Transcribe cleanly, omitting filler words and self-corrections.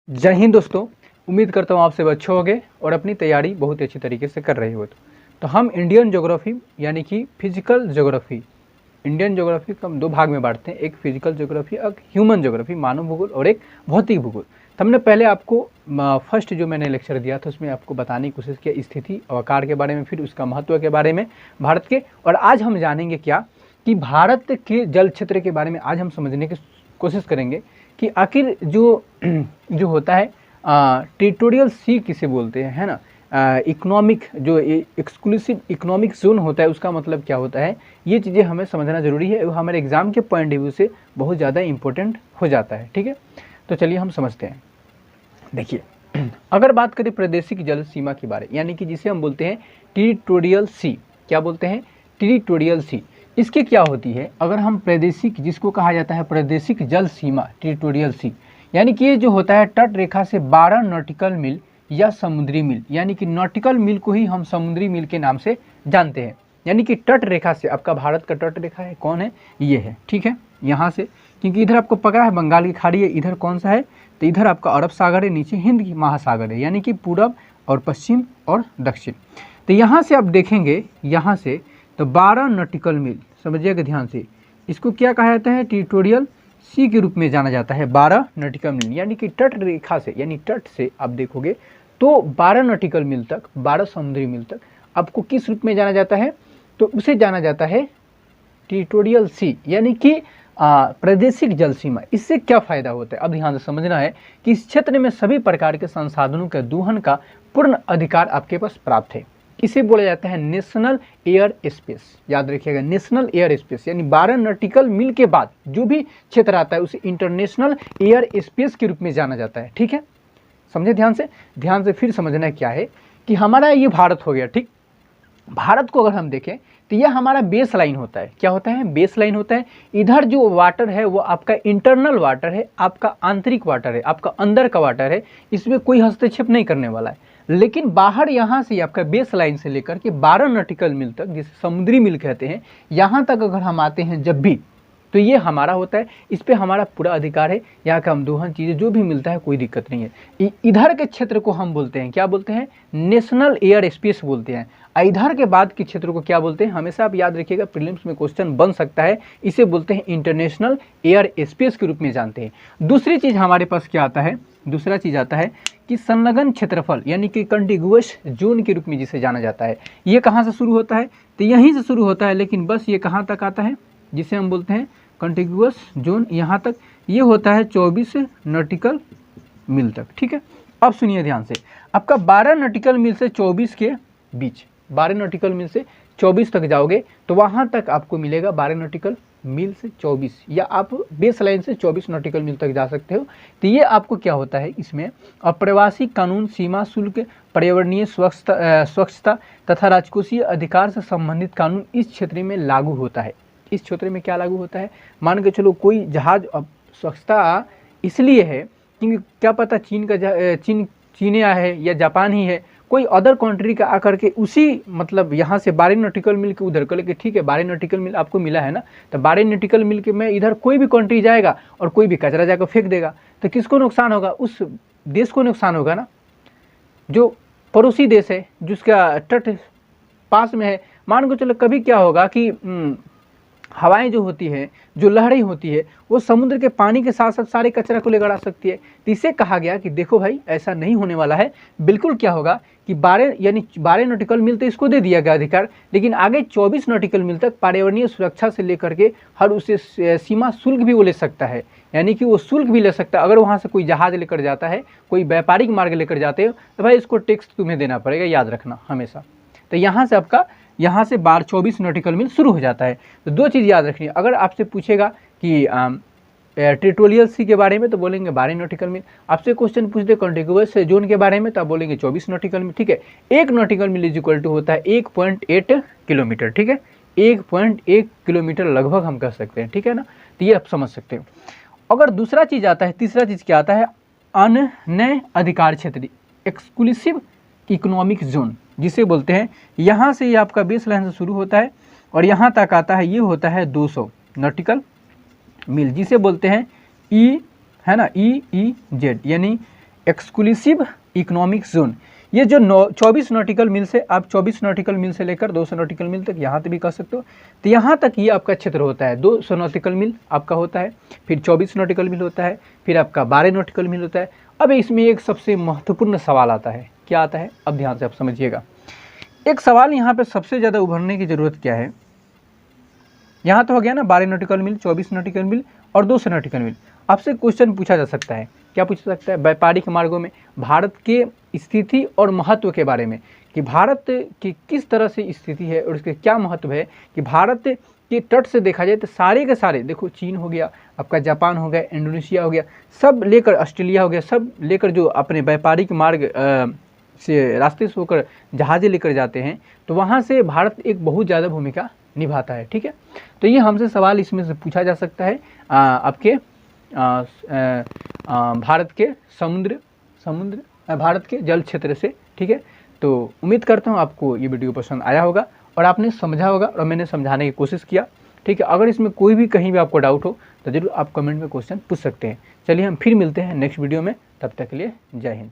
जय हिंद दोस्तों। उम्मीद करता हूँ आप सब अच्छे होंगे और अपनी तैयारी बहुत ही अच्छी तरीके से कर रहे हो। तो हम इंडियन ज्योग्राफी यानी कि फिजिकल ज्योग्राफी, इंडियन ज्योग्राफी को हम दो भाग में बांटते हैं, एक फिजिकल ज्योग्राफी, एक ह्यूमन ज्योग्राफी मानव भूगोल और एक भौतिक भूगोल। तो हमने पहले आपको फर्स्ट जो मैंने लेक्चर दिया था उसमें आपको बताने की कोशिश किया स्थिति और आकार के बारे में, फिर उसका महत्व के बारे में भारत के, और आज हम जानेंगे क्या कि भारत के जल क्षेत्र के बारे में आज हम समझने की कोशिश करेंगे कि आखिर जो होता है टेरिटोरियल सी किसे बोलते हैं, है ना। इकोनॉमिक जो एक्सक्लूसिव इकोनॉमिक जोन होता है उसका मतलब क्या होता है, ये चीज़ें हमें समझना जरूरी है, वो हमारे एग्जाम के पॉइंट ऑफ व्यू से बहुत ज़्यादा इंपॉर्टेंट हो जाता है। ठीक है, तो चलिए हम समझते हैं। देखिए, अगर बात करें प्रादेशिक जल सीमा के बारे, यानी कि जिसे हम बोलते हैं टेरिटोरियल सी, क्या बोलते हैं, टेरिटोरियल सी, इसकी क्या होती है। अगर हम प्रादेशिक, जिसको कहा जाता है प्रादेशिक जल सीमा टेरिटोरियल सी, यानी कि ये जो होता है तट रेखा से 12 नॉटिकल मील या समुद्री मील, यानी कि नॉटिकल मील को ही हम समुद्री मील के नाम से जानते हैं। यानी कि तट रेखा से, आपका भारत का तट रेखा है कौन है, ये है। ठीक है, यहाँ से, क्योंकि इधर आपको पता है बंगाल की खाड़ी है, इधर कौन सा है, तो इधर आपका अरब सागर है, नीचे हिंद महासागर है, यानी कि पूरब और पश्चिम और दक्षिण। तो यहाँ से आप देखेंगे, यहाँ से तो 12 नॉटिकल मील, समझिएगा ध्यान से, इसको क्या कहा जाता है, टेरिटोरियल सी के रूप में जाना जाता है। 12 नॉटिकल मील यानी कि तट रेखा से, यानी तट से आप देखोगे तो 12 नॉटिकल मील तक, 12 समुद्री मील तक आपको किस रूप में जाना जाता है, तो उसे जाना जाता है टेरिटोरियल सी, यानी कि प्रादेशिक जल सीमा। इससे क्या फायदा होता है, अब ध्यान से समझना है कि इस क्षेत्र में सभी प्रकार के संसाधनों के दोहन का पूर्ण अधिकार आपके पास प्राप्त है। इसे बोला जाता है नेशनल एयर स्पेस, याद रखिएगा, नेशनल एयर स्पेस, यानी 12 नॉटिकल मील के बाद जो भी क्षेत्र आता है उसे इंटरनेशनल एयर स्पेस के रूप में जाना जाता है। ठीक है, समझे ध्यान से फिर समझना क्या है कि हमारा ये भारत हो गया। ठीक, भारत को अगर हम देखें तो यह हमारा बेस लाइन होता है। क्या होता है, बेस लाइन होता है। इधर जो वाटर है वो आपका इंटरनल वाटर है, आपका आंतरिक वाटर है, आपका अंदर का वाटर है, इसमें कोई हस्तक्षेप नहीं करने वाला है। लेकिन बाहर यहाँ से आपका बेस लाइन से लेकर के 12 नॉटिकल मील तक, जिसे समुद्री मील कहते हैं, यहाँ तक अगर हम आते हैं जब भी, तो ये हमारा होता है, इस पे हमारा पूरा अधिकार है। यहाँ का हम दोहन चीज़ें जो भी मिलता है कोई दिक्कत नहीं है। इधर के क्षेत्र को हम बोलते हैं, क्या बोलते हैं, नेशनल एयर स्पेस बोलते हैं। इधर के बाद के क्षेत्र को क्या बोलते हैं, हमेशा आप याद रखिएगा, प्रीलिम्स में क्वेश्चन बन सकता है, इसे बोलते हैं इंटरनेशनल एयर स्पेस के रूप में जानते हैं। दूसरी चीज़ हमारे पास क्या आता है, दूसरा चीज़ आता है कि संलग्न क्षेत्रफल, यानी कि कंटिगुअस जोन के रूप में जिसे जाना जाता है। ये कहाँ से शुरू होता है, तो यहीं से शुरू होता है, लेकिन बस ये कहाँ तक आता है, जिसे हम बोलते हैं कंटिगुअस जोन, यहाँ तक ये होता है 24 नॉटिकल मील तक। ठीक है, अब सुनिए ध्यान से, आपका 12 नॉटिकल मील से 24 के बीच, 12 नॉटिकल मील से 24 तक जाओगे तो वहाँ तक आपको मिलेगा 12 नॉटिकल मील से 24, या आप बेस लाइन से 24 नॉटिकल मील तक जा सकते हो। तो ये आपको क्या होता है, इसमें अप्रवासी कानून, सीमा शुल्क, पर्यावरणीय स्वच्छता तथा राजकोषीय अधिकार से संबंधित कानून इस क्षेत्र में लागू होता है। इस क्षेत्र में क्या लागू होता है, मान के चलो कोई जहाज, अब स्वच्छता इसलिए है क्योंकि क्या पता चीन आया है या जापान ही है, कोई अदर कंट्री का आकर के उसी मतलब यहाँ से 12 नॉटिकल मील के उधर कर लेके, ठीक है 12 नॉटिकल मील आपको मिला है ना, तो 12 नॉटिकल मील के में इधर कोई भी कंट्री जाएगा और कोई भी कचरा जाकर फेंक देगा, तो किसको नुकसान होगा, उस देश को नुकसान होगा ना, जो पड़ोसी देश है जिसका तट पास में है। मान को चलो कभी क्या होगा कि हवाएं जो होती है, जो लहरें होती है, वो समुद्र के पानी के साथ साथ सारे कचरा को लेकर आ सकती है। तो इसे कहा गया कि देखो भाई ऐसा नहीं होने वाला है, बिल्कुल क्या होगा कि 12 नॉटिकल मील तो इसको दे दिया गया अधिकार, लेकिन आगे 24 नॉटिकल मील तक पर्यावरणीय सुरक्षा से लेकर के हर उसे सीमा शुल्क भी वो ले सकता है, यानी कि वो शुल्क भी ले सकता है। अगर वहाँ से कोई जहाज लेकर जाता है, कोई व्यापारिक मार्ग लेकर जाते हो, तो भाई इसको टैक्स तुम्हें देना पड़ेगा, याद रखना हमेशा। तो यहाँ से आपका, यहाँ से 24 नॉटिकल मील शुरू हो जाता है। तो दो चीज़ याद रखनी है, अगर आपसे पूछेगा कि टेरिटोरियल सी के बारे में तो बोलेंगे 12 नॉटिकल मील, आपसे क्वेश्चन पूछ दे कॉन्टिगुअस जोन के बारे में तो आप बोलेंगे 24 नॉटिकल मील। ठीक है, 1 nautical mile is equal to होता है 1.8 किलोमीटर। ठीक है, 1.1 किलोमीटर लगभग हम कह सकते हैं। ठीक है ना, तो ये आप समझ सकते हो। अगर दूसरा चीज़ आता है, तीसरा चीज़ क्या आता है, अन्य अधिकार क्षेत्र, एक्सक्लूसिव इकोनॉमिक जोन जिसे बोलते हैं। यहाँ से ये आपका बेस लाइन से शुरू होता है और यहाँ तक आता है, ये होता है 200 नॉटिकल मील, जिसे बोलते हैं ई, है ना, EEZ, यानी एक्सक्लूसिव इकोनॉमिक जोन, ये जो 24 नॉटिकल मील से, आप 24 नॉटिकल मील से लेकर 200 नॉटिकल मील तक यहाँ तक भी कह सकते हो, तो यहाँ तक ये आपका क्षेत्र होता है। 200 नॉटिकल मील आपका होता है, फिर 24 नॉटिकल मील होता है, फिर आपका 12 नॉटिकल मील होता है। अब इसमें एक सबसे महत्वपूर्ण सवाल आता है, क्या आता है, अब ध्यान से आप समझिएगा। एक सवाल यहाँ पे सबसे ज़्यादा उभरने की ज़रूरत क्या है, यहाँ तो हो गया ना 12 नॉटिकल मील, 24 नॉटिकल मील और 200 नॉटिकल मील। आपसे क्वेश्चन पूछा जा सकता है, क्या पूछ सकता है, व्यापारिक मार्गों में भारत के स्थिति और महत्व के बारे में, कि भारत की किस तरह से स्थिति है और इसके क्या महत्व है। कि भारत के तट से देखा जाए तो सारे के सारे, देखो चीन हो गया, आपका जापान हो गया, इंडोनेशिया हो गया, सब लेकर, ऑस्ट्रेलिया हो गया, सब लेकर जो अपने व्यापारिक मार्ग से रास्ते से होकर जहाज़ें लेकर जाते हैं, तो वहाँ से भारत एक बहुत ज़्यादा भूमिका निभाता है। ठीक है, तो ये हमसे सवाल इसमें से पूछा जा सकता है आपके भारत के भारत के जल क्षेत्र से। ठीक है, तो उम्मीद करता हूँ आपको ये वीडियो पसंद आया होगा और आपने समझा होगा और मैंने समझाने की कोशिश किया। ठीक है, अगर इसमें कोई भी कहीं भी आपको डाउट हो तो जरूर आप कमेंट में क्वेश्चन पूछ सकते हैं। चलिए हम फिर मिलते हैं नेक्स्ट वीडियो में, तब तक के लिए जय हिंद।